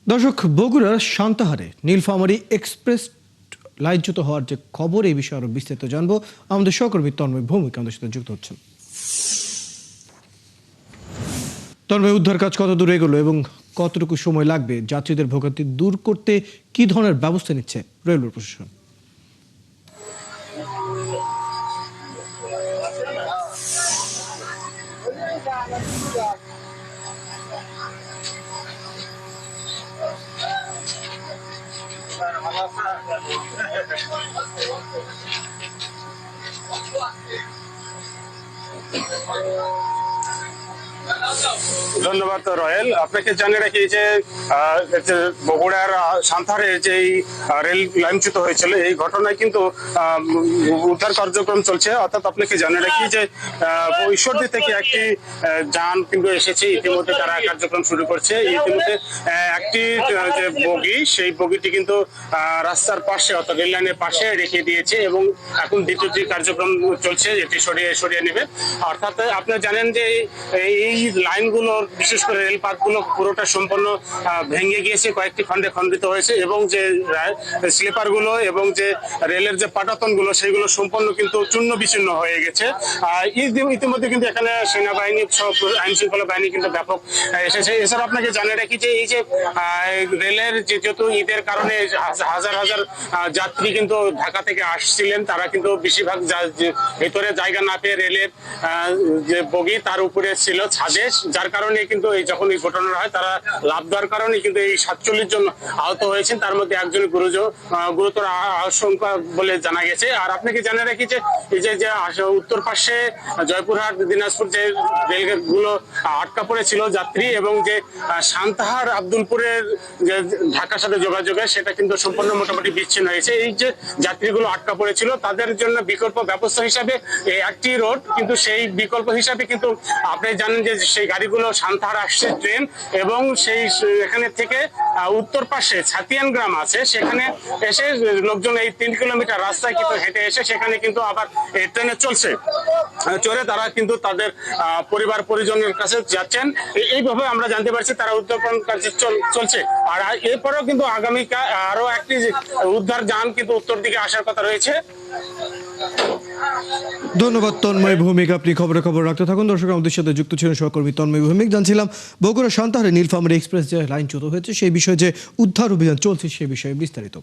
দর্শক, বগুড়ার সান্তাহারে নীলফামারী এক্সপ্রেস লাইনচ্যুত হওয়ার যে খবর, এই বিষয়ে আরো বিস্তারিত জানবো। আমাদের সহকর্মী তন্ময় ভৌমিক আমাদের সাথে যুক্ত হচ্ছেন। তন্ময়, উদ্ধার কাজ কত দূর এগোলো এবং কতটুকু সময় লাগবে? যাত্রীদের ভোগান্তি দূর করতে কি ধরনের ব্যবস্থা নিচ্ছে রেলওয়ে প্রশাসন? ধন্যবাদ রয়েল। আপনাকে জানিয়ে রাখি যে বগুড়ার সান্তাহারে যে রেল লাইনচ্যুত হয়েছিল, এই ঘটনায় কিন্তু উদ্ধার কার্যক্রম চলছে। অর্থাৎ আপনাকে জানিয়ে রাখি যে ঈশ্বরদী থেকে একটি যান কিন্তু এসেছে, ইতিমধ্যে তারা কার্যক্রম শুরু করছে। ইতিমধ্যে একটি যে বগি, সেই বগিটি কিন্তু রাস্তার পাশে অর্থাৎ রেল লাইনের পাশে রেখে দিয়েছে এবং এখন দ্বিতীয়টি কার্যক্রম চলছে, এটি সরিয়ে নেবে। অর্থাৎ আপনারা জানেন যে এই লাইনগুলো, বিশেষ করে রেলপথগুলো পুরোটা সম্পূর্ণ ভেঙে গিয়েছে, কয়েকটি খণ্ডে খণ্ডিত হয়েছে এবং যে স্লিপারগুলো এবং যে রেলের যে পাটাতনগুলো, সেগুলো সম্পূর্ণ কিন্তু চূর্ণ বিচূর্ণ হয়ে গেছে। ইতিমধ্যে কিন্তু এখানে সেনাবাহিনী, আইন শৃঙ্খলা বাহিনী কিন্তু ব্যাপক এসেছে। এছাড়া আপনাকে জানিয়ে রাখি যে এই যে রেলের যেহেতু ঈদের কারণে হাজার হাজার যাত্রী কিন্তু ঢাকা থেকে আসছিলেন, তারা কিন্তু বেশিরভাগ ভেতরে জায়গা না পেয়ে রেলের যে বগি তার উপরে ছিল ছাদে, যার কারণে কিন্তু যখন এই ঘটনা হয় তারা লাভ দেওয়ার কারণে কিন্তু এই 47 জন আহত হয়েছেন, তার মধ্যে একজন গুরুতর আশঙ্কা বলে জানা গেছে। আর আপনাকে জানিয়ে রাখি যে এই যে উত্তর পাশে জয়পুরহাট, দিনাজপুর যে রেলগুলো আটকা পড়েছিল যাত্রী, এবং যে সান্তাহার আব্দুলপুরের যে ঢাকার সাথে যোগাযোগের, সেটা কিন্তু সম্পূর্ণ মোটামুটি বিচ্ছিন্ন হয়েছে। এই যে যাত্রীগুলো আটকা পড়েছিল, তাদের জন্য বিকল্প ব্যবস্থা হিসাবে এই একটি রোড, কিন্তু সেই বিকল্প হিসাবে কিন্তু আপনি জানেন যে সেই গাড়িগুলো সান্তাহার আসছে ট্রেন, এবং সেই এখানে থেকে উত্তর পাশে ছাতিয়ান গ্রাম আছে, সেখানে এসে লোকজন এই 3 কিলোমিটার রাস্তায় কিন্তু হেঁটে এসে সেখানে কিন্তু আবার ট্রেনে চড়ে তারা কিন্তু তাদের পরিবার পরিজনের কাছে যাচ্ছেন। এইভাবে আমরা জানতে পারছি তারা উদ্ধার কাজ চলছে। আর এরপরেও কিন্তু আগামীকাল আরো একটি উদ্ধার যান কিন্তু উত্তর দিকে আসার কথা রয়েছে। ধন্যবাদ তন্ময় ভৌমিক, আপনি খবর রাখতে থাকুন। দর্শক, আমাদের সাথে যুক্ত ছিলেন সহকর্মী তন্ময় ভৌমিক। জানছিলাম বগুড়া সান্তাহারে নীলফামারী এক্সপ্রেস যে লাইনচ্যুত হয়েছে, সেই বিষয়ে যে উদ্ধার অভিযান চলছে, সেই বিষয়ে বিস্তারিত।